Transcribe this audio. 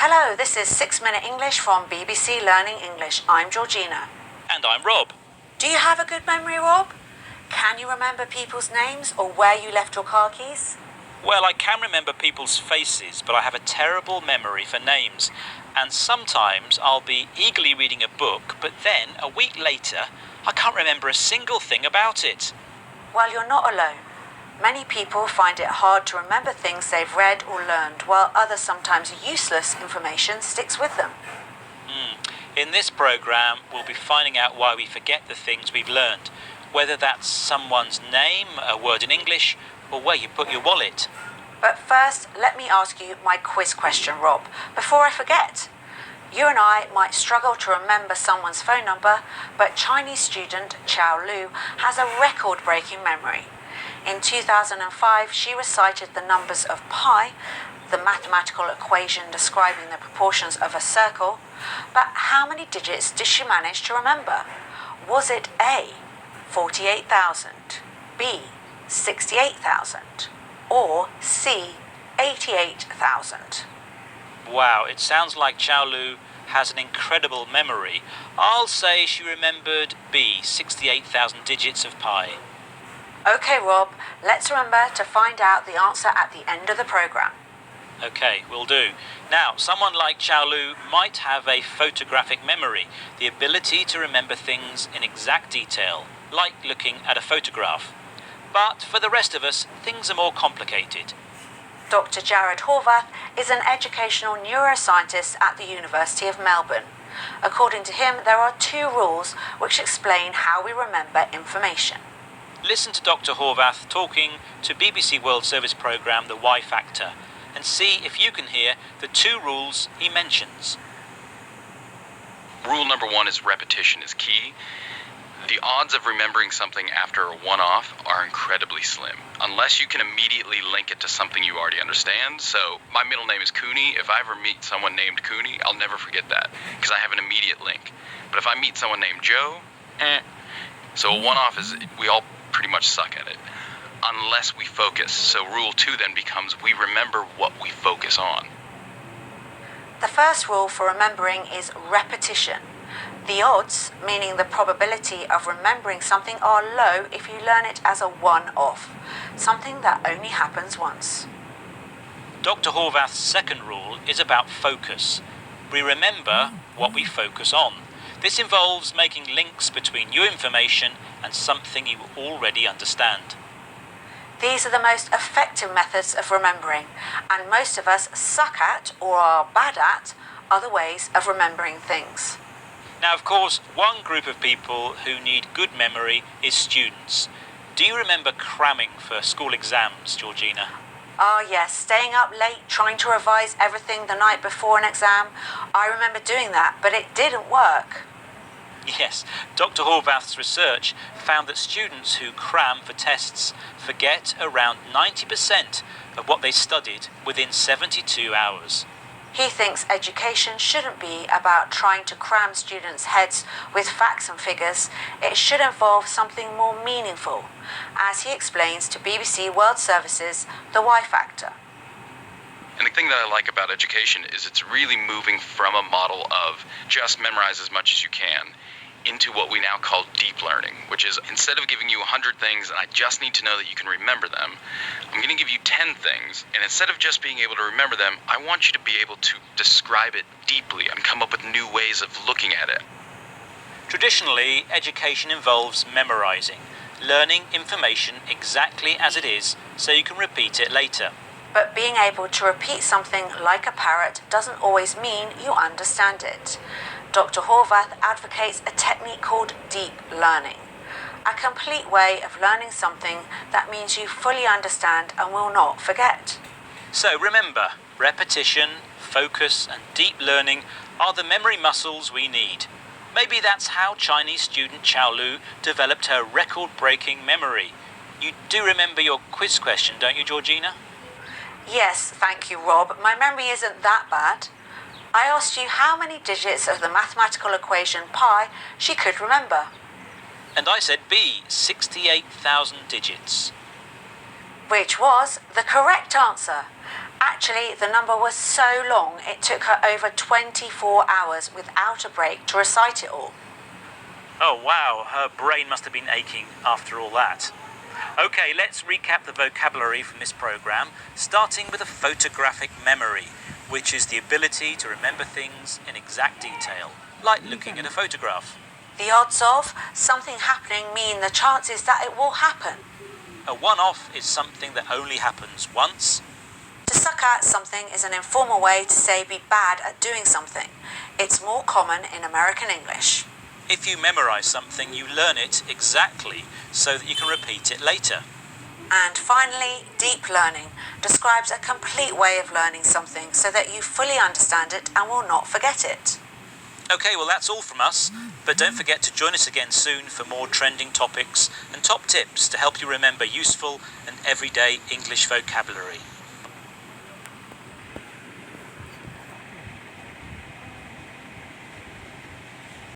Hello, this is 6 Minute English from BBC Learning English. I'm Georgina. And I'm Rob. Do you have a good memory, Rob? Can you remember people's names or where you left your car keys? Well, I can remember people's faces, but I have a terrible memory for names. And sometimes I'll be eagerly reading a book, but then, a week later, I can't remember a single thing about it. Well, you're not alone. Many people find it hard to remember things they've read or learned, while other sometimes useless information sticks with them. In this programme, we'll be finding out why we forget the things we've learned, whether that's someone's name, a word in English, or where you put your wallet. But first, let me ask you my quiz question, Rob, before I forget. You and I might struggle to remember someone's phone number, but Chinese student Xiao Lu has a record-breaking memory. In 2005, she recited the numbers of pi, the mathematical equation describing the proportions of a circle, but how many digits did she manage to remember? Was it A, 48,000, B, 68,000, or C, 88,000? Wow, it sounds like Xiao Lu has an incredible memory. I'll say she remembered B, 68,000 digits of pi. OK, Rob, let's remember to find out the answer at the end of the programme. OK, will do. Now, someone like Xiao Lu might have a photographic memory, the ability to remember things in exact detail, like looking at a photograph. But for the rest of us, things are more complicated. Dr. Jared Horvath is an educational neuroscientist at the University of Melbourne. According to him, there are 2 rules which explain how we remember information. Listen to Dr. Horvath talking to BBC World Service programme The Y Factor and see if you can hear the 2 rules he mentions. Rule number 1 is repetition is key. The odds of remembering something after a one-off are incredibly slim, unless you can immediately link it to something you already understand. So my middle name is Cooney. If I ever meet someone named Cooney, I'll never forget that because I have an immediate link. But if I meet someone named Joe, So a one-off is, we all pretty much suck at it, unless we focus. So rule 2 then becomes we remember what we focus on. The first rule for remembering is repetition. The odds, meaning the probability of remembering something, are low if you learn it as a one-off, something that only happens once. Dr. Horvath's second rule is about focus. We remember what we focus on. This involves making links between new information and something you already understand. These are the most effective methods of remembering, and most of us suck at, or are bad at, other ways of remembering things. Now, of course, one group of people who need good memory is students. Do you remember cramming for school exams, Georgina? Ah, yes, staying up late, trying to revise everything the night before an exam. I remember doing that, but it didn't work. Yes, Dr. Horvath's research found that students who cram for tests forget around 90% of what they studied within 72 hours. He thinks education shouldn't be about trying to cram students' heads with facts and figures. It should involve something more meaningful, as he explains to BBC World Service's The Y Factor. And the thing that I like about education is it's really moving from a model of just memorize as much as you can into what we now call deep learning, which is instead of giving you 100 things and I just need to know that you can remember them, I'm going to give you 10 things, and instead of just being able to remember them, I want you to be able to describe it deeply and come up with new ways of looking at it. Traditionally, education involves memorizing, learning information exactly as it is so you can repeat it later. But being able to repeat something like a parrot doesn't always mean you understand it. Dr. Horvath advocates a technique called deep learning, a complete way of learning something that means you fully understand and will not forget. So remember, repetition, focus and deep learning are the memory muscles we need. Maybe that's how Chinese student Xiao Lu developed her record-breaking memory. You do remember your quiz question, don't you, Georgina? Yes, thank you, Rob. My memory isn't that bad. I asked you how many digits of the mathematical equation pi she could remember. And I said B, 68,000 digits. Which was the correct answer. Actually, the number was so long it took her over 24 hours without a break to recite it all. Oh wow, her brain must have been aching after all that. Okay, let's recap the vocabulary from this program, starting with a photographic memory, which is the ability to remember things in exact detail, like looking at a photograph. The odds of something happening mean the chances that it will happen. A one-off is something that only happens once. To suck at something is an informal way to say be bad at doing something. It's more common in American English. If you memorize something, you learn it exactly so that you can repeat it later. And finally, deep learning describes a complete way of learning something so that you fully understand it and will not forget it. Okay, well that's all from us, but don't forget to join us again soon for more trending topics and top tips to help you remember useful and everyday English vocabulary.